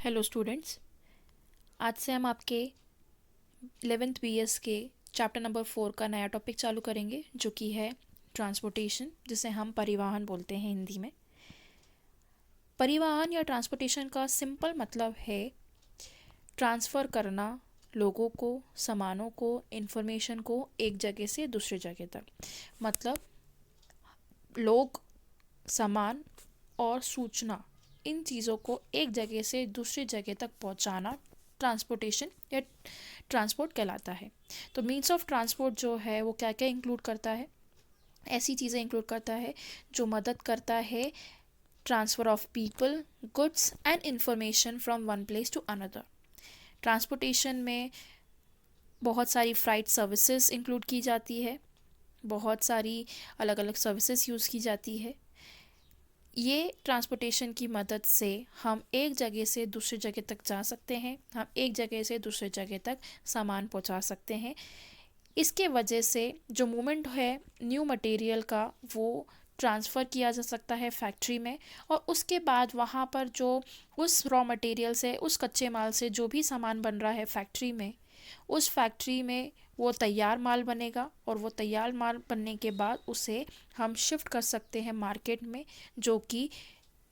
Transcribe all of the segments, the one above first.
Hello students. आज से हम आपके 11th BS के चैप्टर नंबर 4 का नया टॉपिक चालू करेंगे, जो कि है ट्रांसपोर्टेशन, जिसे हम परिवहन बोलते हैं हिंदी में। परिवहन या ट्रांसपोर्टेशन का सिंपल मतलब है ट्रांसफ़र करना लोगों को, सामानों को, इंफॉर्मेशन को एक जगह से दूसरी जगह तक। मतलब लोग, सामान और सूचना, इन चीज़ों को एक जगह से दूसरी जगह तक पहुंचाना ट्रांसपोर्टेशन या ट्रांसपोर्ट कहलाता है। तो मीन्स ऑफ ट्रांसपोर्ट जो है वो क्या क्या इंक्लूड करता है? ऐसी चीज़ें इंक्लूड करता है जो मदद करता है transfer of people, goods and information from one place to another. Transportation में बहुत सारी फ़्लाइट सर्विसेज इंक्लूड की जाती है, बहुत सारी अलग अलग सर्विसेज यूज़ की जाती है। ये ट्रांसपोर्टेशन की मदद से हम एक जगह से दूसरी जगह तक जा सकते हैं, हम एक जगह से दूसरी जगह तक सामान पहुंचा सकते हैं। इसके वजह से जो मूवमेंट है न्यू मटेरियल का, वो ट्रांसफ़र किया जा सकता है फैक्ट्री में, और उसके बाद वहाँ पर जो उस रॉ मटेरियल से, उस कच्चे माल से जो भी सामान बन रहा है फैक्ट्री में, उस फैक्ट्री में वो तैयार माल बनेगा, और वो तैयार माल बनने के बाद उसे हम शिफ्ट कर सकते हैं मार्केट में, जो कि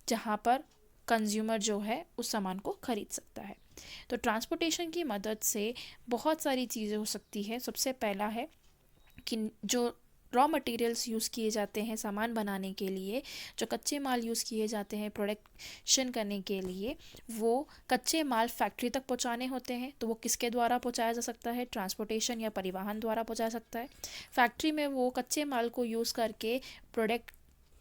जहाँ पर कंज्यूमर जो है उस सामान को खरीद सकता है। तो ट्रांसपोर्टेशन की मदद से बहुत सारी चीज़ें हो सकती है। सबसे पहला है कि जो रॉ मटेरियल्स यूज़ किए जाते हैं सामान बनाने के लिए, जो कच्चे माल यूज़ किए जाते हैं प्रोडक्शन करने के लिए, वो कच्चे माल फैक्ट्री तक पहुंचाने होते हैं। तो वो किसके द्वारा पहुंचाया जा सकता है? ट्रांसपोर्टेशन या परिवहन द्वारा पहुंचाया सकता है। फैक्ट्री में वो कच्चे माल को यूज़ करके प्रोडक्ट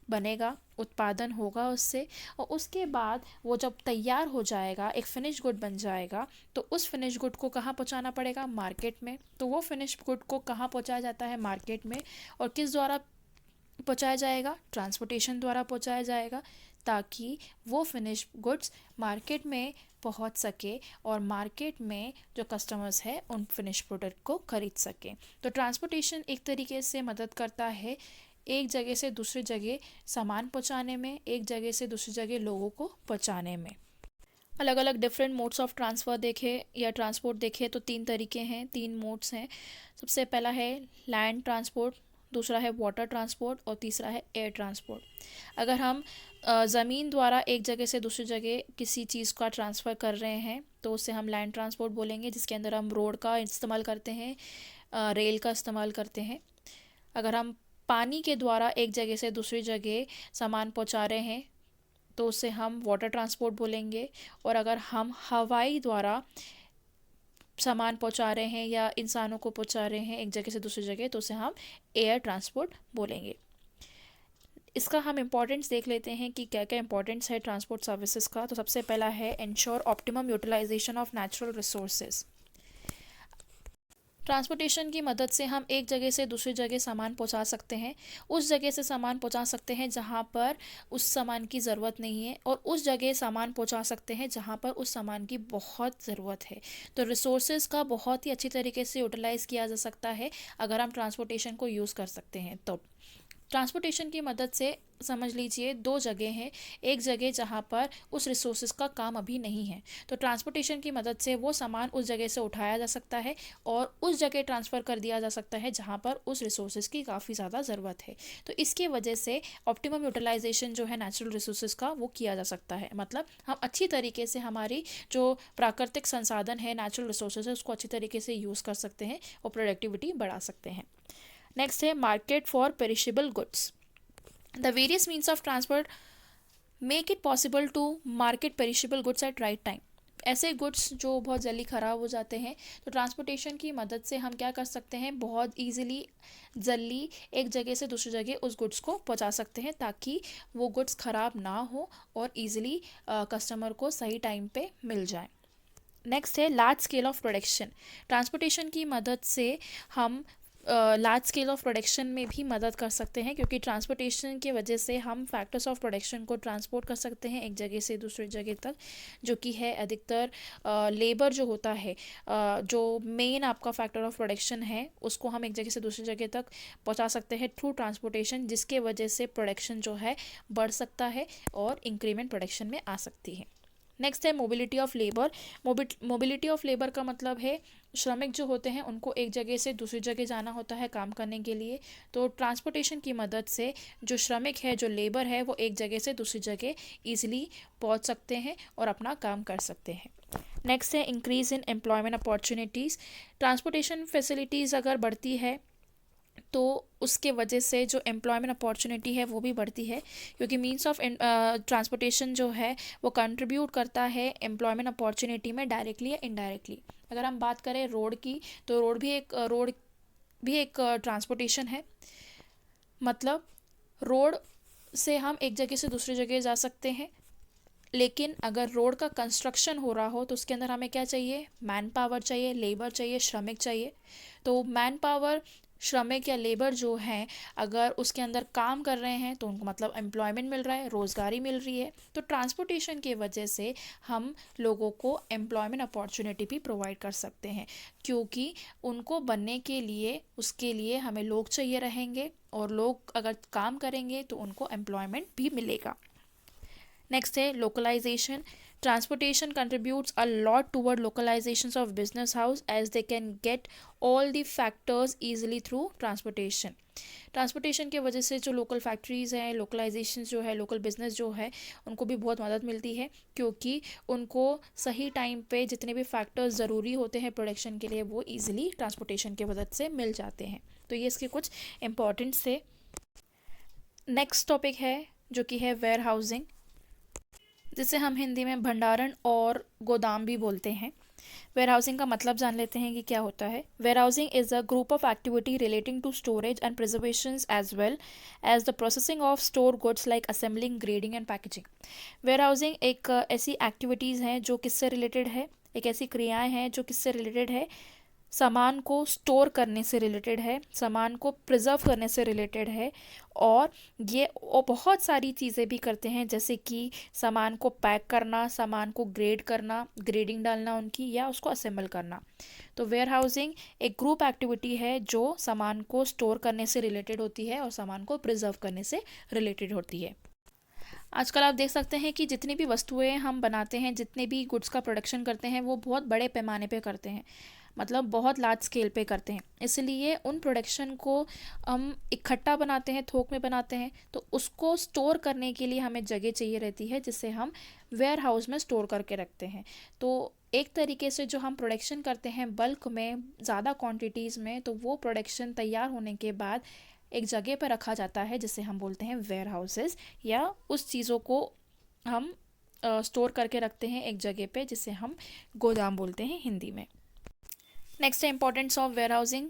बनेगा, उत्पादन होगा उससे, और उसके बाद वो जब तैयार हो जाएगा, एक फिनिश गुड बन जाएगा, तो उस फिनिश गुड को कहाँ पहुँचाना पड़ेगा? मार्केट में। तो वो फिनिश गुड को कहाँ पहुँचाया जाता है? मार्केट में। और किस द्वारा पहुँचाया जाएगा? ट्रांसपोर्टेशन द्वारा पहुँचाया जाएगा, ताकि वो फिनिश गुड्स मार्केट में पहुंच सके और मार्केट में जो कस्टमर्स है उन फिनिश प्रोडक्ट को खरीद सकें। तो ट्रांसपोर्टेशन एक तरीके से मदद करता है एक जगह से दूसरी जगह सामान पहुंचाने में, एक जगह से दूसरी जगह लोगों को पहुंचाने में। अलग अलग डिफरेंट मोड्स ऑफ ट्रांसफ़र देखे या ट्रांसपोर्ट देखे तो 3 तरीके हैं, 3 मोड्स हैं। सबसे पहला है लैंड ट्रांसपोर्ट, दूसरा है वाटर ट्रांसपोर्ट, और तीसरा है एयर ट्रांसपोर्ट। अगर हम ज़मीन द्वारा एक जगह से दूसरी जगह किसी चीज़ का ट्रांसफ़र कर रहे हैं तो उसे हम लैंड ट्रांसपोर्ट बोलेंगे, जिसके अंदर हम रोड का इस्तेमाल करते हैं, रेल का इस्तेमाल करते हैं। अगर हम पानी के द्वारा एक जगह से दूसरी जगह सामान पहुंचा रहे हैं तो उसे हम वाटर ट्रांसपोर्ट बोलेंगे। और अगर हम हवाई द्वारा सामान पहुंचा रहे हैं या इंसानों को पहुंचा रहे हैं एक जगह से दूसरी जगह तो उसे हम एयर ट्रांसपोर्ट बोलेंगे। इसका हम इम्पोर्टेंस देख लेते हैं कि क्या क्या इम्पोर्टेंस है ट्रांसपोर्ट सर्विसेज का। तो सबसे पहला है ensure optimum utilization of natural resources. Transportation की मदद से हम एक जगह से दूसरी जगह सामान पहुंचा सकते हैं। उस जगह से सामान पहुंचा सकते हैं जहां पर उस सामान की ज़रूरत नहीं है, और उस जगह सामान पहुंचा सकते हैं जहां पर उस सामान की बहुत ज़रूरत है। तो रिसोर्सेज का बहुत ही अच्छी तरीके से यूटिलाइज़ किया जा सकता है अगर हम ट्रांसपोर्टेशन को यूज़ कर सकते हैं। तो ट्रांसपोर्टेशन की मदद से समझ लीजिए 2 जगह हैं। एक जगह जहाँ पर उस रिसोर्सेज का काम अभी नहीं है, तो ट्रांसपोर्टेशन की मदद से वो सामान उस जगह से उठाया जा सकता है और उस जगह ट्रांसफ़र कर दिया जा सकता है जहाँ पर उस रिसोर्सेज की काफ़ी ज़्यादा ज़रूरत है। तो इसके वजह से ऑप्टिमम यूटिलाइजेशन जो है नेचुरल रिसोर्सेज का, वो किया जा सकता है। मतलब हम अच्छी तरीके से हमारी जो प्राकृतिक संसाधन है, नेचुरल रिसोर्सेज है, उसको अच्छी तरीके से यूज़ कर सकते हैं और प्रोडक्टिविटी बढ़ा सकते हैं। नेक्स्ट है market for perishable goods. The various means of transport make it possible to market perishable goods at right time. ऐसे गुड्स जो बहुत जल्दी ख़राब हो जाते हैं, तो ट्रांसपोर्टेशन की मदद से हम क्या कर सकते हैं? बहुत ईजिली जल्दी एक जगह से दूसरी जगह उस गुड्स को पहुंचा सकते हैं, ताकि वो गुड्स ख़राब ना हो और ईजिली कस्टमर को सही टाइम पे मिल जाए। नेक्स्ट है large scale of production. Transportation की मदद से हम लार्ज स्केल ऑफ प्रोडक्शन में भी मदद कर सकते हैं, क्योंकि ट्रांसपोर्टेशन की वजह से हम फैक्टर्स ऑफ प्रोडक्शन को ट्रांसपोर्ट कर सकते हैं एक जगह से दूसरी जगह तक, जो कि है अधिकतर लेबर जो होता है, जो मेन आपका फैक्टर ऑफ प्रोडक्शन है, उसको हम एक जगह से दूसरी जगह तक पहुंचा सकते हैं थ्रू ट्रांसपोर्टेशन, जिसके वजह से प्रोडक्शन जो है बढ़ सकता है और इंक्रीमेंट प्रोडक्शन में आ सकती है। नेक्स्ट है mobility of labour. Mobility of labour का मतलब है श्रमिक जो होते हैं उनको एक जगह से दूसरी जगह जाना होता है काम करने के लिए, तो ट्रांसपोर्टेशन की मदद से जो श्रमिक है, जो लेबर है, वो एक जगह से दूसरी जगह ईजिली पहुंच सकते हैं और अपना काम कर सकते हैं। नेक्स्ट है increase in employment opportunities. Transportation facilities अगर बढ़ती है तो उसके वजह से जो एम्प्लॉयमेंट अपॉर्चुनिटी है वो भी बढ़ती है, क्योंकि मींस ऑफ ट्रांसपोर्टेशन जो है वो कंट्रीब्यूट करता है एम्प्लॉयमेंट अपॉर्चुनिटी में डायरेक्टली या इनडायरेक्टली। अगर हम बात करें रोड की, तो रोड भी एक ट्रांसपोर्टेशन है। मतलब रोड से हम एक जगह से दूसरी जगह जा सकते हैं, लेकिन अगर रोड का कंस्ट्रक्शन हो रहा हो तो उसके अंदर हमें क्या चाहिए, मैन पावर चाहिए, लेबर चाहिए, श्रमिक चाहिए। तो मैन पावर, श्रमिक या लेबर जो हैं, अगर उसके अंदर काम कर रहे हैं तो उनको मतलब एम्प्लॉयमेंट मिल रहा है, रोज़गारी मिल रही है। तो ट्रांसपोर्टेशन के वजह से हम लोगों को एम्प्लॉयमेंट अपॉर्चुनिटी भी प्रोवाइड कर सकते हैं, क्योंकि उनको बनने के लिए, उसके लिए हमें लोग चाहिए रहेंगे, और लोग अगर काम करेंगे तो उनको एम्प्लॉयमेंट भी मिलेगा। नेक्स्ट है localisation. Transportation contributes a lot toward localizations of business house as they can get all the factors easily through transportation. Transportation की वजह से जो लोकल फैक्ट्रीज़ हैं, लोकलाइजेशन जो है, लोकल बिजनेस जो है, उनको भी बहुत मदद मिलती है, क्योंकि उनको सही टाइम पे जितने भी फैक्टर्स ज़रूरी होते हैं प्रोडक्शन के लिए वो ईजिली ट्रांसपोर्टेशन की मदद से मिल जाते हैं। तो ये इसके कुछ इम्पॉर्टेंट्स थे। नेक्स्ट टॉपिक है जो कि है वेयर हाउसिंग, जिसे हम हिंदी में भंडारण और गोदाम भी बोलते हैं। वेयर हाउसिंग का मतलब जान लेते हैं कि क्या होता है। Warehousing is a group of activity relating to storage and preservation as well as the processing of store goods like assembling, grading and packaging. Warehousing एक ऐसी एक्टिविटीज़ हैं जो किससे रिलेटेड है, एक ऐसी क्रियाएं हैं जो किससे रिलेटेड है, सामान को स्टोर करने से रिलेटेड है, सामान को प्रिजर्व करने से रिलेटेड है, और ये बहुत सारी चीज़ें भी करते हैं, जैसे कि सामान को पैक करना, सामान को ग्रेड करना, ग्रेडिंग डालना उनकी, या उसको असेंबल करना। तो वेयर हाउसिंग एक ग्रुप एक्टिविटी है जो सामान को स्टोर करने से रिलेटेड होती है और सामान को प्रिजर्व करने से रिलेटेड होती है। आजकल आप देख सकते हैं कि जितनी भी वस्तुएं हम बनाते हैं, जितने भी गुड्स का प्रोडक्शन करते हैं, वो बहुत बड़े पैमाने पे करते हैं, मतलब बहुत लार्ज स्केल पे करते हैं। इसलिए उन प्रोडक्शन को हम इकट्ठा बनाते हैं, थोक में बनाते हैं, तो उसको स्टोर करने के लिए हमें जगह चाहिए रहती है, जिसे हम वेयर हाउस में स्टोर करके रखते हैं। तो एक तरीके से जो हम प्रोडक्शन करते हैं बल्क में, ज़्यादा क्वांटिटीज़ में, तो वो प्रोडक्शन तैयार होने के बाद एक जगह पर रखा जाता है, जिसे हम बोलते हैं वेयर हाउसेस, या उस चीज़ों को हम स्टोर करके रखते हैं एक जगह पे, जिसे हम गोदाम बोलते हैं हिंदी में। नेक्स्ट है इम्पोर्टेंस ऑफ वेयर हाउसिंग,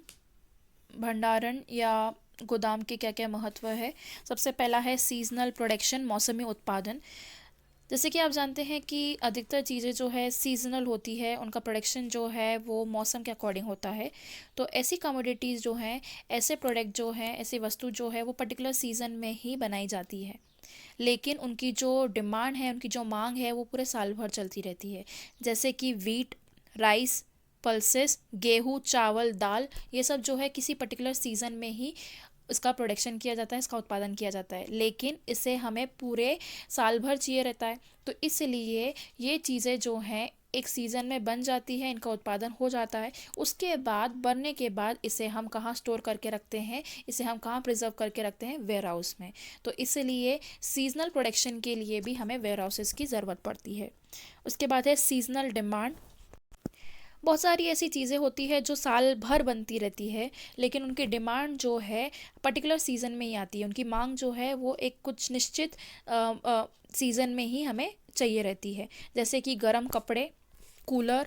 भंडारण या गोदाम के क्या क्या महत्व है। सबसे पहला है सीजनल प्रोडक्शन, मौसमी उत्पादन। जैसे कि आप जानते हैं कि अधिकतर चीज़ें जो है सीजनल होती है, उनका प्रोडक्शन जो है वो मौसम के अकॉर्डिंग होता है। तो ऐसी कमोडिटीज़ जो हैं, ऐसे प्रोडक्ट जो हैं, ऐसी वस्तु जो है वो पर्टिकुलर सीज़न में ही बनाई जाती है, लेकिन उनकी जो डिमांड है, उनकी जो मांग है, वो पूरे साल भर चलती रहती है। जैसे कि वीट, राइस, पल्सेस, गेहूँ, चावल, दाल, ये सब जो है किसी पर्टिकुलर सीज़न में ही इसका प्रोडक्शन किया जाता है, इसका उत्पादन किया जाता है, लेकिन इसे हमें पूरे साल भर चाहिए रहता है। तो इसलिए ये चीज़ें जो हैं एक सीज़न में बन जाती है, इनका उत्पादन हो जाता है, उसके बाद बनने के बाद इसे हम कहाँ स्टोर करके रखते हैं, इसे हम कहाँ प्रिजर्व करके रखते हैं, वेयर हाउस में। तो इसलिए सीजनल प्रोडक्शन के लिए भी हमें वेयर हाउसेस की ज़रूरत पड़ती है। उसके बाद है सीजनल डिमांड। बहुत सारी ऐसी चीज़ें होती है जो साल भर बनती रहती है, लेकिन उनकी डिमांड जो है पर्टिकुलर सीज़न में ही आती है। उनकी मांग जो है वो एक कुछ निश्चित सीज़न में ही हमें चाहिए रहती है, जैसे कि गर्म कपड़े, कूलर।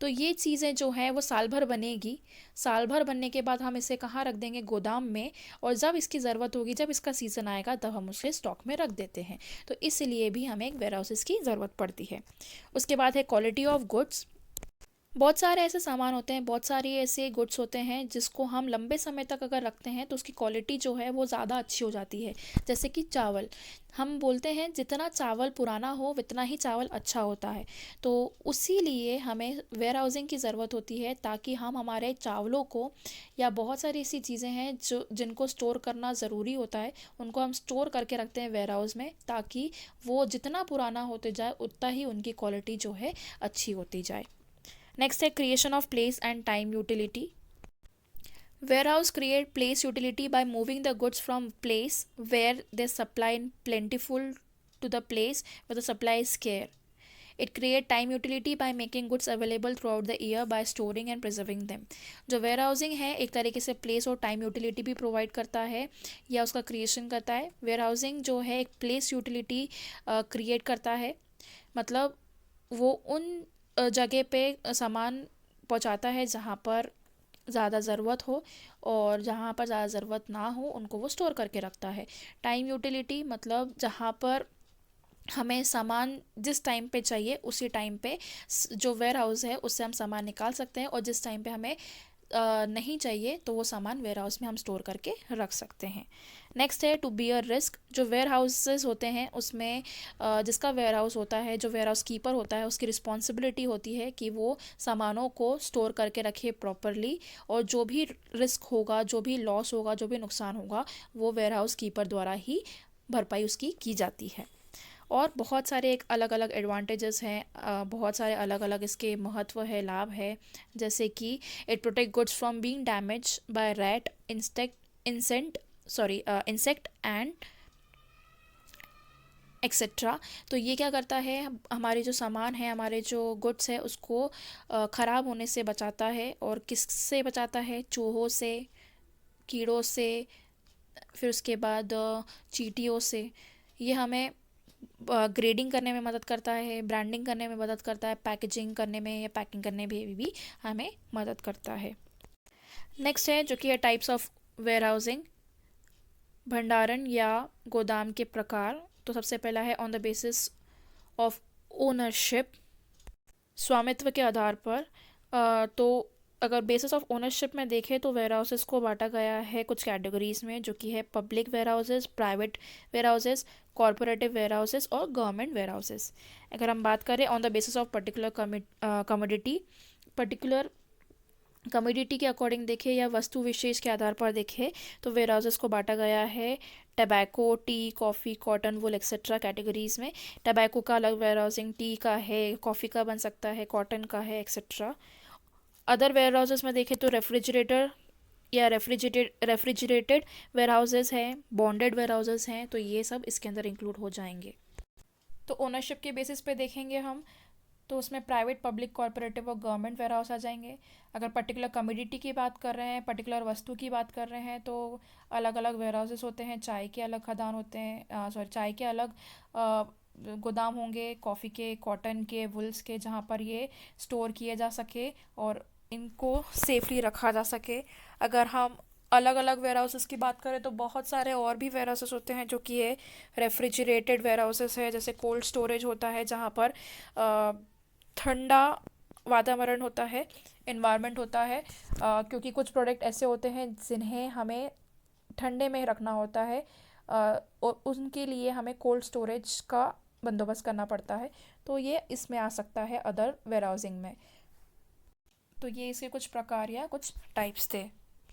तो ये चीज़ें जो हैं वो साल भर बनेगी, साल भर बनने के बाद हम इसे कहाँ रख देंगे, गोदाम में, और जब इसकी ज़रूरत होगी, जब इसका सीज़न आएगा, तब हम उसे स्टॉक में रख देते हैं। तो इसलिए भी हमें एक वेयर हाउसेस की ज़रूरत पड़ती है। उसके बाद है क्वालिटी ऑफ गुड्स। बहुत सारे ऐसे सामान होते हैं, बहुत सारी ऐसे गुड्स होते हैं जिसको हम लंबे समय तक अगर रखते हैं तो उसकी क्वालिटी जो है वो ज़्यादा अच्छी हो जाती है। जैसे कि चावल, हम बोलते हैं जितना चावल पुराना हो उतना ही चावल अच्छा होता है। तो उसी लिए हमें वेयर हाउसिंग की ज़रूरत होती है, ताकि हम हमारे चावलों को या बहुत सारी ऐसी चीज़ें हैं जो जिनको स्टोर करना ज़रूरी होता है, उनको हम स्टोर करके रखते हैं वेयर हाउस में, ताकि वो जितना पुराना होते जाए उतना ही उनकी क्वालिटी जो है अच्छी होती जाए। नेक्स्ट है creation of place and time utility. Warehouse create place utility by moving the goods from place where they supply in plentiful to the place where the supply is scarce. It create time utility by making goods available throughout the year by storing and preserving them. जो where housing है एक तरीके से place और time utility भी provide करता है या उसका क्रिएशन करता है। वेयर हाउसिंग जो है एक प्लेस यूटिलिटी क्रिएट करता है, मतलब वो उन जगह पे सामान पहुंचाता है जहाँ पर ज़्यादा ज़रूरत हो, और जहाँ पर ज़्यादा ज़रूरत ना हो उनको वो स्टोर करके रखता है। टाइम यूटिलिटी मतलब जहाँ पर हमें सामान जिस टाइम पे चाहिए उसी टाइम पे जो वेयर हाउस है उससे हम सामान निकाल सकते हैं, और जिस टाइम पे हमें नहीं चाहिए तो वो सामान वेयर हाउस में हम स्टोर करके रख सकते हैं। नेक्स्ट है टू बियर रिस्क। जो वेयर हाउसेस होते हैं उसमें जिसका वेयर हाउस होता है, जो वेयर हाउस कीपर होता है, उसकी रिस्पॉन्सिबिलिटी होती है कि वो सामानों को स्टोर करके रखे प्रॉपरली, और जो भी रिस्क होगा, जो भी लॉस होगा, जो भी नुकसान होगा, वो वेयर हाउस कीपर द्वारा ही भरपाई उसकी की जाती है। और बहुत सारे एक अलग अलग एडवांटेजेस हैं, बहुत सारे अलग अलग इसके महत्व है, लाभ है। जैसे कि it protect goods from being damage bye rat, insect and etcetera. तो ये क्या करता है, हमारे जो सामान है, हमारे जो गुड्स है उसको ख़राब होने से बचाता है। और किससे बचाता है? चूहों से, कीड़ों से, फिर उसके बाद चींटियों से। ये हमें ग्रेडिंग करने में मदद करता है, ब्रांडिंग करने में मदद करता है, पैकेजिंग करने में या पैकिंग करने में भी हमें मदद करता है। नेक्स्ट है जो कि है टाइप्स ऑफ वेयर हाउसिंग, भंडारण या गोदाम के प्रकार। तो सबसे पहला है on the basis of ownership, स्वामित्व के आधार पर। तो अगर बेसिस ऑफ ओनरशिप में देखें तो वेयर हाउसेस को बांटा गया है कुछ कैटेगरीज में, जो कि है public warehouses, private warehouses, corporative warehouses और गवर्नमेंट वेयर हाउसेस। अगर हम बात करें on the basis of particular commodity, particular commodity के अकॉर्डिंग देखें या वस्तु विशेष के आधार पर देखें, तो वेयर हाउसेस को बांटा गया है टबैको, टी, कॉफ़ी, कॉटन, वुल एक्सेट्रा कैटेगरीज में। टबैको का अलग वेयर हाउसिंग, टी का है, कॉफ़ी का बन सकता है, कॉटन का है, एक्सेट्रा। अदर वेयर हाउसेस में देखें तो रेफ्रिजरेटर या रेफ्रिजरेटेड वेयर हाउसेस हैं, बॉन्डेड वेयर हाउसेस हैं, तो ये सब इसके अंदर इंक्लूड हो जाएंगे। तो ओनरशिप के बेसिस पे देखेंगे हम, तो उसमें प्राइवेट, पब्लिक, कॉरपोरेटिव और गवर्नमेंट वेयर हाउस आ जाएंगे। अगर पर्टिकुलर कमोडिटी की बात कर रहे हैं, पर्टिकुलर वस्तु की बात कर रहे हैं, तो अलग अलग वेयर हाउसेस होते हैं। चाय के अलग खदान होते हैं, चाय के अलग गोदाम होंगे, कॉफ़ी के, कॉटन के, वुल्स के, जहाँ पर ये स्टोर किए जा सके और इनको सेफली रखा जा सके। अगर हम अलग अलग वेयर हाउसेस की बात करें तो बहुत सारे और भी वेयर हाउसेस होते हैं, जो कि ये रेफ्रिजरेटेड वेयर हाउसेस है। जैसे कोल्ड स्टोरेज होता है, जहाँ पर ठंडा वातावरण होता है, इन्वायरमेंट होता है, क्योंकि कुछ प्रोडक्ट ऐसे होते हैं जिन्हें हमें ठंडे में रखना होता है, और उनके लिए हमें कोल्ड स्टोरेज का बंदोबस्त करना पड़ता है। तो ये इसमें आ सकता है अदर वेयर हाउसिंग में। तो ये इसके कुछ प्रकार या कुछ टाइप्स थे।